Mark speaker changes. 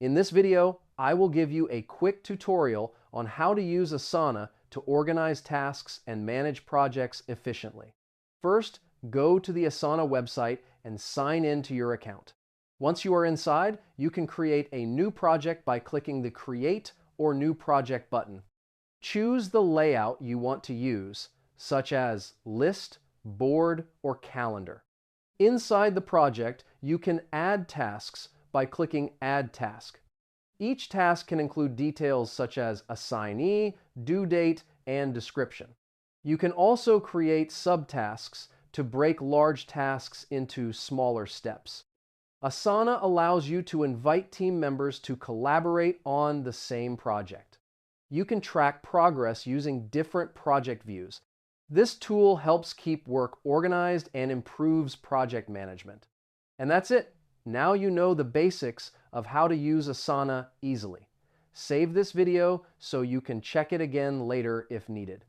Speaker 1: In this video, I will give you a quick tutorial on how to use Asana to organize tasks and manage projects efficiently. First, go to the Asana website and sign in to your account. Once you are inside, you can create a new project by clicking the Create or New Project button. Choose the layout you want to use, such as list, board, or calendar. Inside the project, you can add tasks by clicking Add Task. Each task can include details such as assignee, due date, and description. You can also create subtasks to break large tasks into smaller steps. Asana allows you to invite team members to collaborate on the same project. You can track progress using different project views. This tool helps keep work organized and improves project management. And that's it. Now you know the basics of how to use Asana easily. Save this video so you can check it again later if needed.